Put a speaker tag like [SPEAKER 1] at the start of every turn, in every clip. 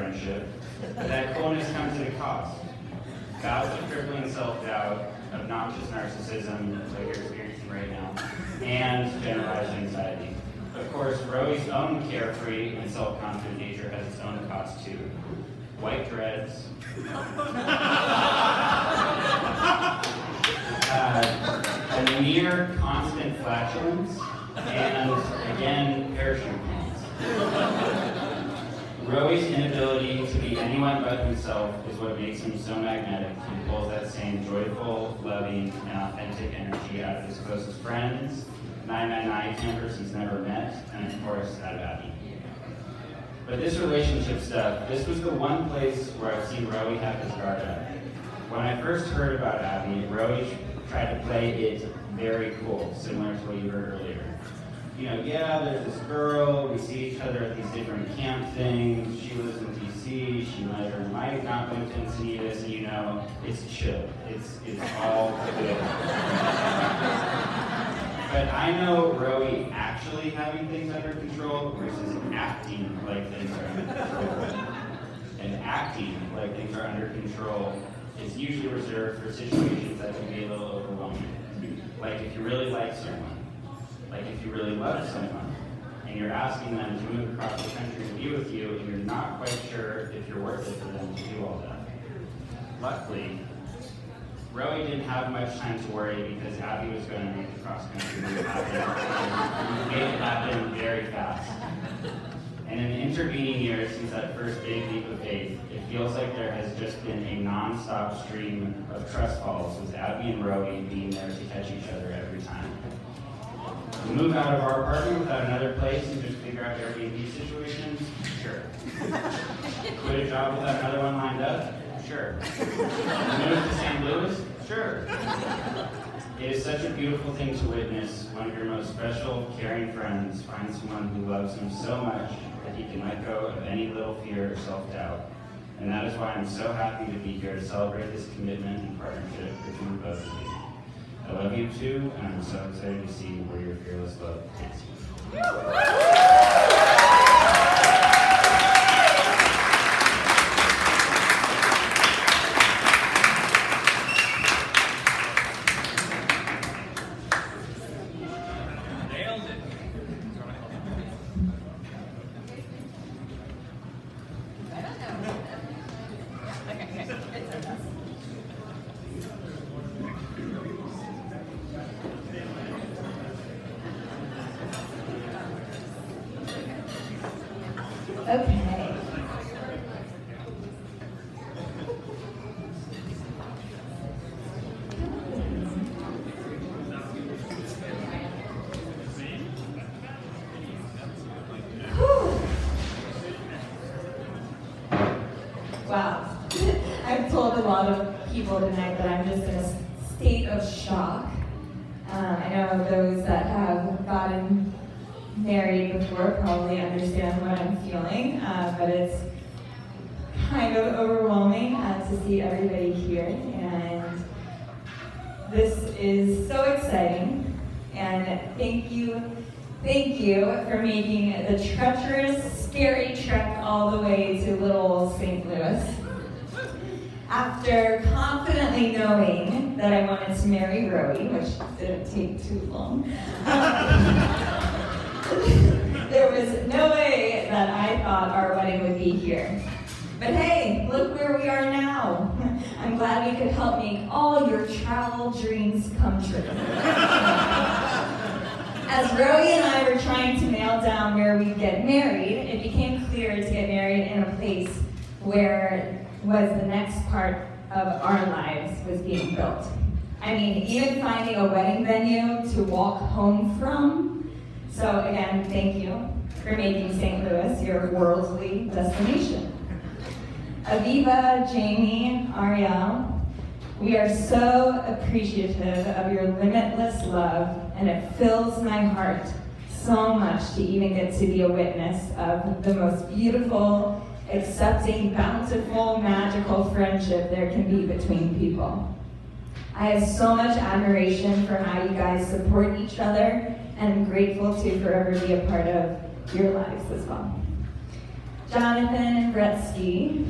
[SPEAKER 1] friendship, but that coolness comes at a cost. Bouts of crippling self-doubt, obnoxious narcissism, like you're experiencing right now, and generalized anxiety. Of course, Roey's own carefree and self-confident nature has its own cost too. White dreads, a near constant flatulence, and again, parachute pants. Roey's inability to be anyone but himself is what makes him so magnetic. He pulls that same joyful, loving, and authentic energy out of his closest friends, 999 campers he's never met, and of course, out of Abby. But this relationship stuff, this was the one place where I've seen Roey have his guard up. When I first heard about Abby, Roey tried to play it very cool, similar to what you heard earlier. You know, yeah, there's this girl, we see each other at these different camp things, she lives in DC, she might or might not move to Encinitas, and you know, it's chill, it's all good. But I know Roey actually having things under control versus acting like things are under control. And acting like things are under control is usually reserved for situations that can be a little overwhelming. Like if you really like someone, like if you really love someone, and you're asking them to move across the country to be with you, and you're not quite sure if you're worth it for them to do all that. Luckily, Roey didn't have much time to worry because Abby was going to make the cross-country move happen. And made it happen very fast. And in the intervening years since that first big leap of faith, it feels like there has just been a non-stop stream of trust falls with Abby and Roey being there to catch each other every time. We move out of our apartment without another place and just figure out Airbnb situations? Sure. Quit a job without another one lined up? Sure. Move to St. Louis? Sure. It is such a beautiful thing to witness one of your most special, caring friends find someone who loves him so much that he can let go of any little fear or self-doubt. And that is why I'm so happy to be here to celebrate this commitment and partnership between both of you. I love you too, and I'm so excited to see where your fearless love takes you.
[SPEAKER 2] Okay. Wow. I've told a lot of people tonight that I'm just in a state of shock. I know those that have gotten married before probably understand what I'm feeling, but it's kind of overwhelming to see everybody here, and this is so exciting, and thank you for making the treacherous, scary trek all the way to little St. Louis. After confidently knowing that I wanted to marry Roey, which didn't take too long, there was no way that I thought our wedding would be here. But hey, look where we are now. I'm glad we could help make all your travel dreams come true. As Roey and I were trying to nail down where we'd get married, it became clear to get married in a place where was the next part of our lives was being built. I mean, even finding a wedding venue to walk home from. So again, thank you for making St. Louis your worldly destination. Aviva, Jamie, Ariel, we are so appreciative of your limitless love, and it fills my heart so much to even get to be a witness of the most beautiful, accepting, bountiful, magical friendship there can be between people. I have so much admiration for how you guys support each other, and I'm grateful to forever be a part of your lives as well. Jonathan and Gretzky.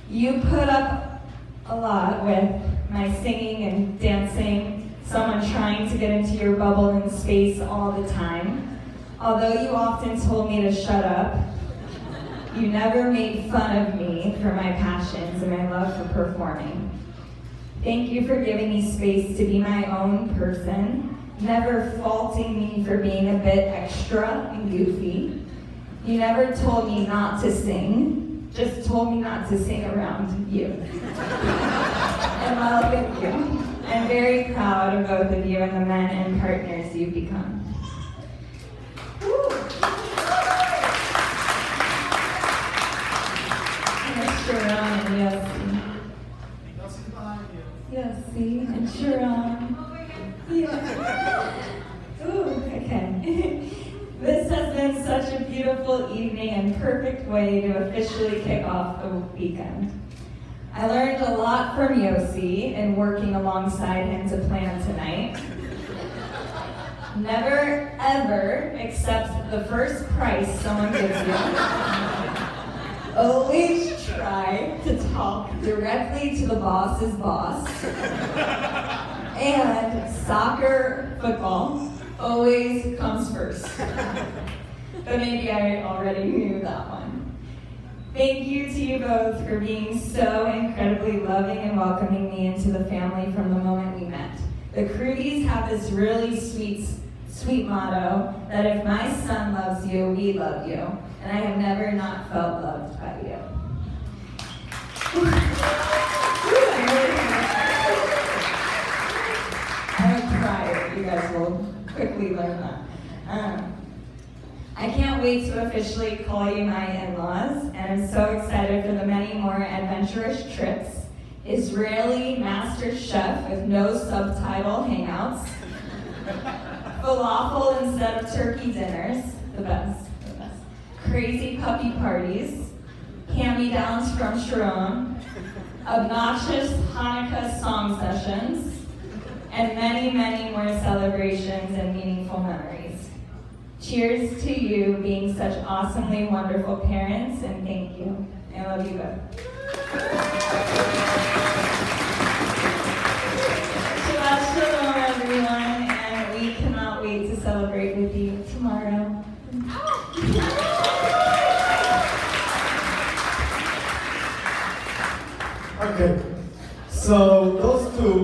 [SPEAKER 2] You put up a lot with my singing and dancing, someone trying to get into your bubble and space all the time. Although you often told me to shut up, you never made fun of me for my passions and my love for performing. Thank you for giving me space to be my own person, never faulting me for being a bit extra and goofy. You never told me not to sing, just told me not to sing around you. And well, thank you. I'm very proud of both of you and the men and partners you've become. Sharon, yes. Yes, see, and Sharon. Yeah. Ooh, okay. This has been such a beautiful evening and perfect way to officially kick off the weekend. I learned a lot from Yossi in working alongside him to plan tonight. Never, ever accept the first price someone gives you. Always try to talk directly to the boss's boss. And soccer, football, always comes first. But maybe I already knew that one. Thank you to you both for being so incredibly loving and welcoming me into the family from the moment we met. The Crudies have this really sweet motto that if my son loves you, we love you. And I have never not felt loved by you. I'm a crier. You guys will quickly learn that. I can't wait to officially call you my in-laws, and I'm so excited for the many more adventurous trips, Israeli master chef with no subtitle hangouts, falafel instead of turkey dinners, the best, crazy puppy parties, hand-me-downs from Sharon, obnoxious Hanukkah song sessions, and many, many more celebrations and meaningful memories. Cheers to you being such awesomely wonderful parents, and thank you. I love you both. Shabbat shalom, everyone, and we cannot wait to celebrate with you tomorrow.
[SPEAKER 3] Okay, so those two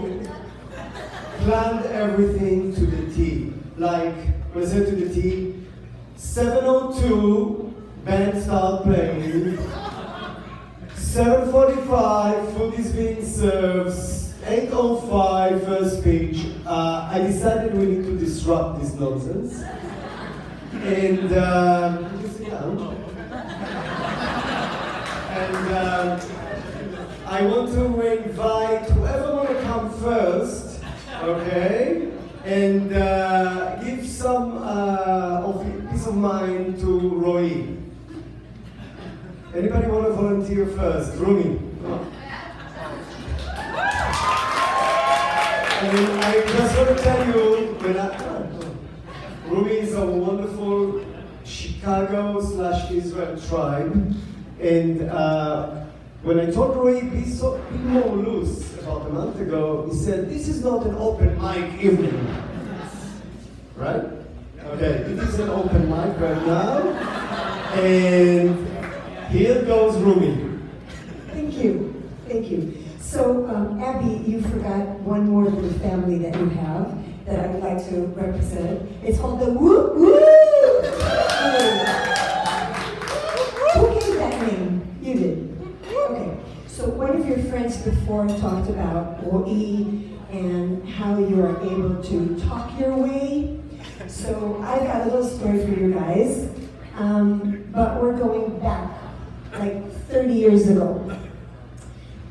[SPEAKER 3] planned everything to the T. Like, when I said to the T, 7:02, band start playing. 7:45, food is being served. 8:05, first speech. I decided we need to disrupt this nonsense. And, you sit down. And I want to invite whoever want to come first, okay? And give some of peace of mind to Roy. Anybody want to volunteer first? Rumi. And I just want to tell you, Rumi is a wonderful Chicago/Israel tribe, and when I told Roy be more loose about a month ago, he said, this is not an open mic evening. Right? Okay, it is an open mic right now. And here goes Rumi.
[SPEAKER 4] Thank you. Thank you. So, Abby, you forgot one more little family that you have that I would like to represent. It's called the Woo Woo! Who gave that name? You did. Okay, so one of your friends before talked about Ro'i and how you are able to talk your way. So I've got a little story for you guys, but we're going back like 30 years ago.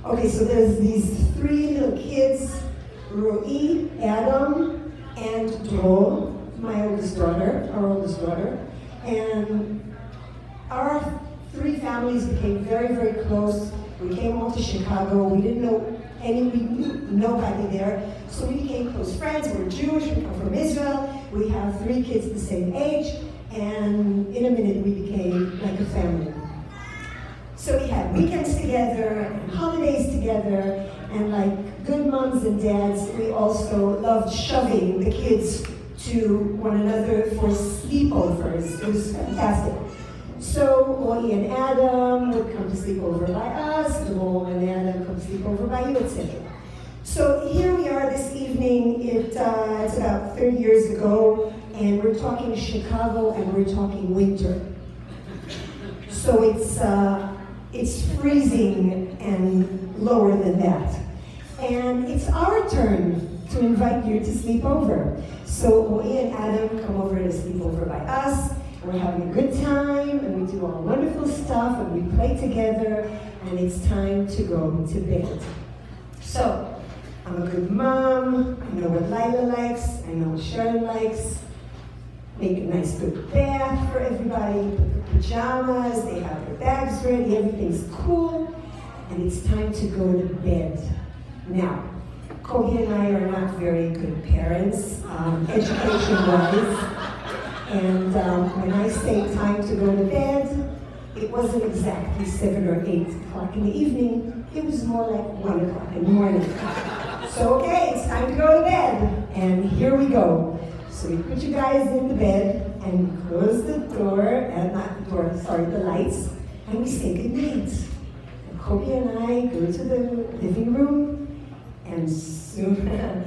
[SPEAKER 4] Okay, so there's these three little kids, Ro'i, Adam, and Dro, my oldest daughter, our oldest daughter, and our three families became very, very close. We came all to Chicago. We didn't know we knew nobody there. So we became close friends. We're Jewish, we come from Israel. We have three kids the same age. and in a minute we became like a family. So we had weekends together and holidays together, and like good moms and dads, we also loved shoving the kids to one another for sleepovers. It was fantastic. So Oi and Adam would come to sleep over by us, Mom and Adam come to sleep over by you, etc. So here we are this evening. It's about 30 years ago, and we're talking Chicago, and we're talking winter. So it's freezing and lower than that. And it's our turn to invite you to sleep over. So Oi and Adam come over to sleep over by us. We're having a good time, and we do all wonderful stuff, and we play together, and it's time to go to bed. So, I'm a good mom, I know what Lila likes, I know what Sharon likes. Make a nice good bath for everybody, put the pajamas, they have their bags ready, everything's cool, and it's time to go to bed. Now, Kobe and I are not very good parents, education-wise. And when I say time to go to bed, it wasn't exactly 7 or 8 o'clock in the evening. It was more like 1 o'clock in the morning. So, okay, it's time to go to bed. And here we go. So we put you guys in the bed and close the door, not the door, sorry, the lights, and we say goodnight. And Kobe and I go to the living room, and soon,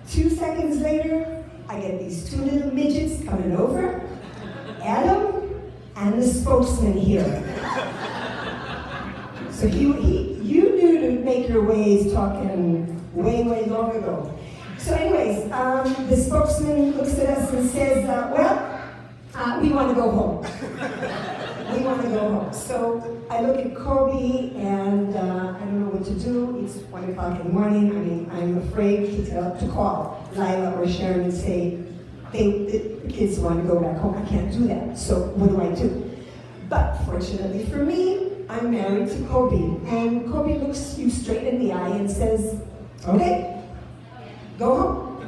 [SPEAKER 4] 2 seconds later, I get these 2 little midgets coming over, Adam and the spokesman here. So you knew to make your ways talking way, way long ago. So anyways, the spokesman looks at us and says, we want to go home. We want to go home. So I look at Kobe and I don't know what to do. It's 1 o'clock in the morning. I mean, I'm afraid to call Lila or Sharon and say, the kids want to go back home. I can't do that. So what do I do? But fortunately for me, I'm married to Kobe. And Kobe looks you straight in the eye and says, okay, go home.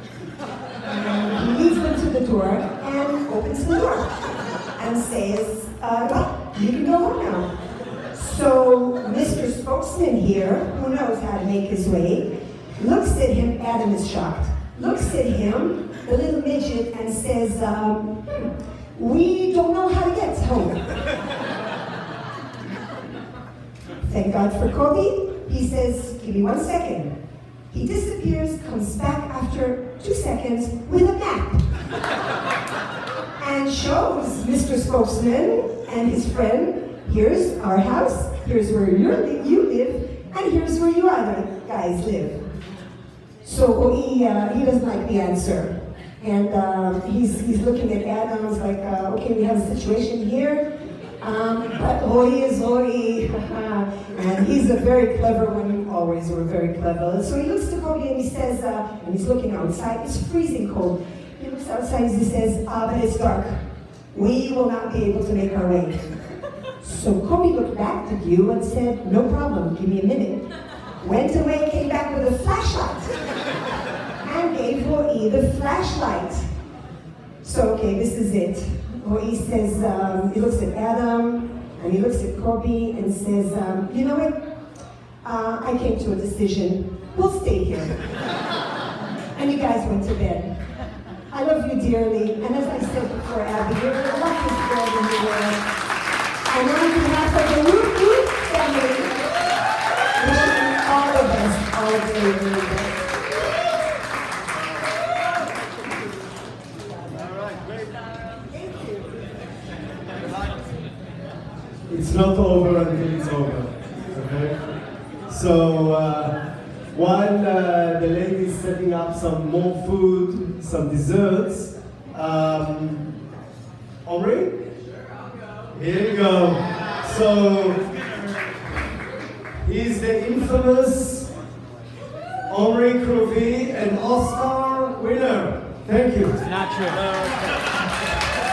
[SPEAKER 4] And he leads them to the door and opens the door and says, you can go home now. So Mr. Spokesman here, who knows how to make his way, looks at him, Adam is shocked, looks at him, the little midget, and says, we don't know how to get home. Thank God for Kobe. He says, give me 1 second. He disappears, comes back after 2 seconds with a map. And shows Mr. Spokesman and his friend, here's our house, here's where you live, and here's where you other guys live. So he doesn't like the answer. And he's looking at Adam and is like, okay, we have a situation here, but Hoi is Hoi. And he's a very clever one, you always were very clever. So he looks to Kobe and he says, and he's looking outside, it's freezing cold. He looks outside and he says, but it's dark. We will not be able to make our way. So Kobe looked back at you and said, no problem, give me a minute. Went away, came back with a flashlight. And gave Hoi the flashlight. So, okay, this is it. Hoi says, he looks at Adam, and he looks at Kobe and says, you know what? I came to a decision. We'll stay here. And you guys went to bed. I love you dearly, and as I said before, Abby, you're the luckiest girl in the world. And on behalf of the Root family, wishing you all the best, all the very, very best.
[SPEAKER 3] All right, great. Thank you. It's not over until it's over, okay? So, while the lady is setting up some more food, some desserts, Omri? Here you go. So, he's the infamous Omri Kruvi, an Oscar winner. Thank you.
[SPEAKER 5] Not true.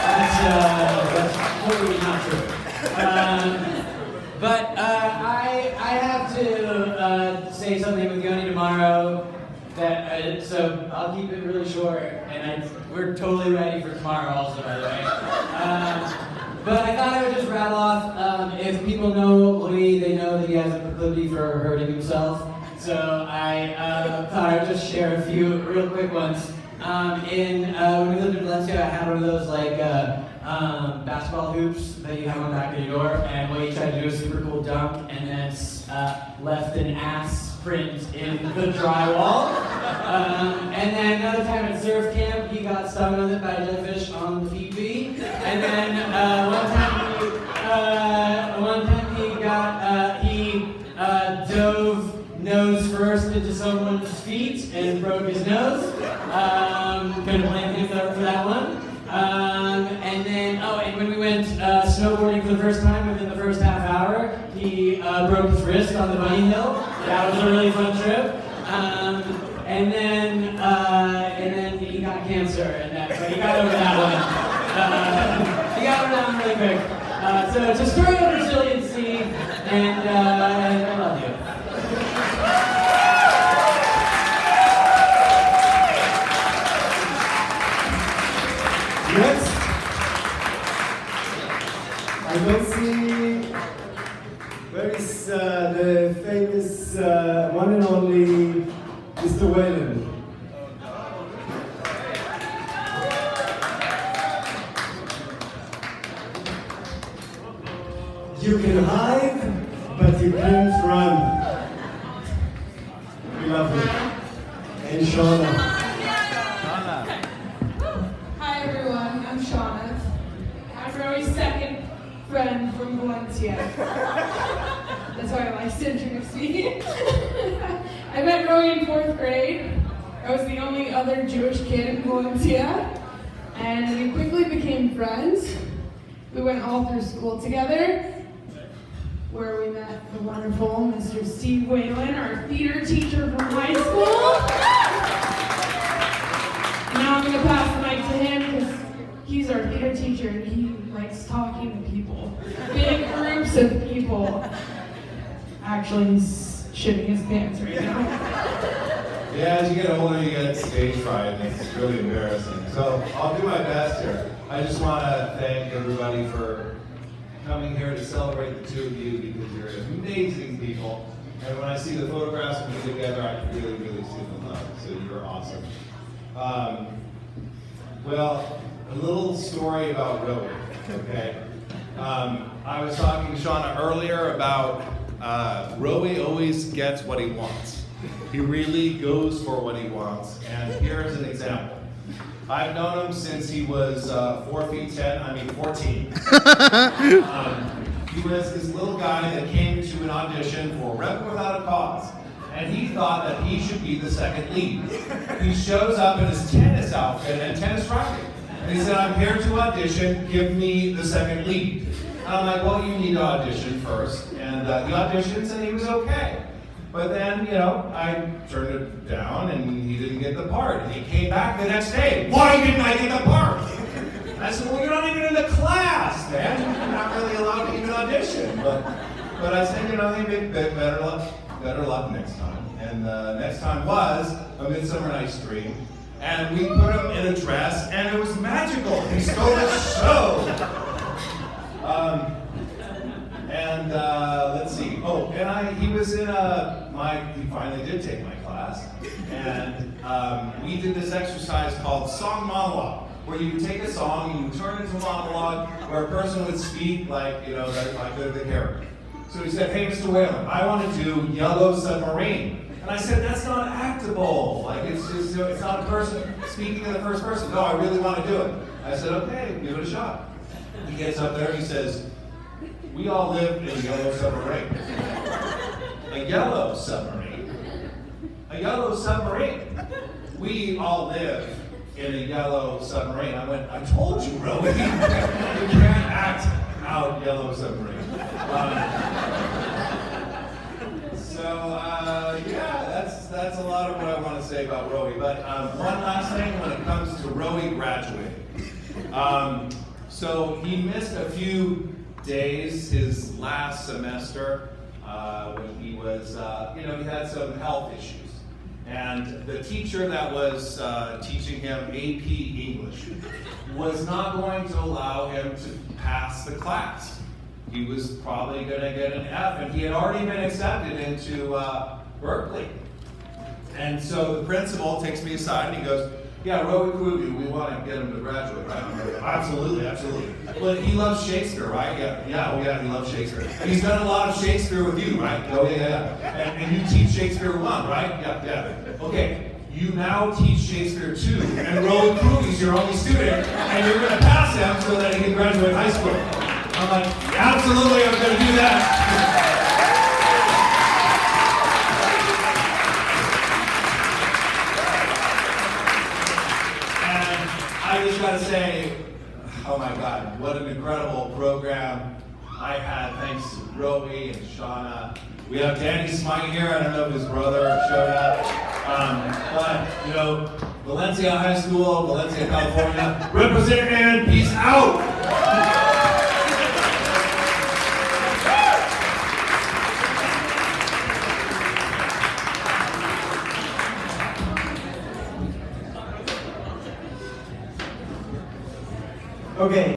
[SPEAKER 5] That's totally not true. But I have to say something with Yoni tomorrow that So I'll keep it really short, and we're totally ready for tomorrow also, by the way. But I thought I would just rattle off, if people know Louis, they know that he has a proclivity for hurting himself. So I thought I would just share a few real quick ones. When we lived in Valencia, I had one of those basketball hoops that you have on the back of your door, and what he tried to do was a super cool dunk, and then left an ass print in the drywall. And then another time at surf camp, he got stung with it by a jellyfish on the pee-pee. And then one time he dove nose first into someone's feet and broke his nose. Couldn't blame him for that one. And when we went snowboarding for the first time, within the first half hour, he broke his wrist on the bunny hill. That was a really fun trip. And then he got cancer, but he got over that one. He got over that one really quick. So it's a story of resiliency, and I love you.
[SPEAKER 3] Next, I don't see where is the famous one and only Mr. Whalen. You can hide, but you can't run. We love you. And Shauna.
[SPEAKER 6] Hi everyone, I'm Shauna. I'm Rory's second friend from Valencia. That's why I like to introduce me. I met Rory in 4th grade. I was the only other Jewish kid in Valencia. And we quickly became friends. We went all through school together, where we met the wonderful Mr. Steve Whalen, our theater teacher from high school. Now I'm going to pass the mic to him because he's our theater teacher and he likes talking to people. Big groups of people. Actually, he's shitting his pants right now.
[SPEAKER 7] Yeah, as you get older, you get stage fright, and it's really embarrassing. So I'll do my best here. I just want to thank everybody for coming here to celebrate the two of you because you're amazing people. And when I see the photographs of you together, I can really, really see the love. So you're awesome. Well, a little story about Rowie, okay? I was talking to Shauna earlier about Rowie always gets what he wants. He really goes for what he wants. And here's an example. I've known him since he was 4 feet 14. He was this little guy that came to an audition for Rebel Without a Cause. And he thought that he should be the second lead. He shows up in his tennis outfit and tennis racket. And he said, I'm here to audition, give me the second lead. And I'm like, well, you need to audition first. And he auditions and he was okay. But then, I turned it down and he didn't get the part. And he came back the next day. Why didn't I get the part? I said, well, you're not even in the class, man. You're not really allowed to even audition. But I said, hey, better luck next time. And next time was A Midsummer Night's Dream. And we put him in a dress and it was magical. He stole the show. Let's see. Oh, and he was in he finally did take my class. And we did this exercise called song monologue, where you would take a song and you would turn it into a monologue where a person would speak like the character. So he said, hey, Mr. Whalen, I want to do Yellow Submarine. And I said, that's not actable. Like, it's not a person speaking in the first person. No, I really want to do it. I said, okay, give it a shot. He gets up there and he says, we all lived in a yellow submarine. A yellow submarine? A yellow submarine? We all live in a yellow submarine. I went, I told you, Rowie, you can't act out Yellow Submarine. That's a lot of what I want to say about Rowie. But one last thing when it comes to Rowie graduating. So he missed a few days his last semester when he was, he had some health issues. And the teacher that was teaching him AP English was not going to allow him to pass the class. He was probably going to get an F, and he had already been accepted into Berkeley. And so the principal takes me aside and he goes, yeah, Roe Kruger, we want to get him to graduate, right? I'm like, absolutely, absolutely. But he loves Shakespeare, right? Yeah, he loves Shakespeare. And he's done a lot of Shakespeare with you, right? Oh, yeah. And you teach Shakespeare 1, right? Yeah. Okay, you now teach Shakespeare 2, and Roe Kruger's your only student, and you're going to pass him so that he can graduate high school. I'm like, absolutely, I'm going to do that. I just gotta say, oh my God, what an incredible program I had, thanks to Roe and Shauna. We have Danny Smite here, I don't know if his brother showed up. But, you know, Valencia High School, Valencia, California, represent and peace out!
[SPEAKER 3] Okay.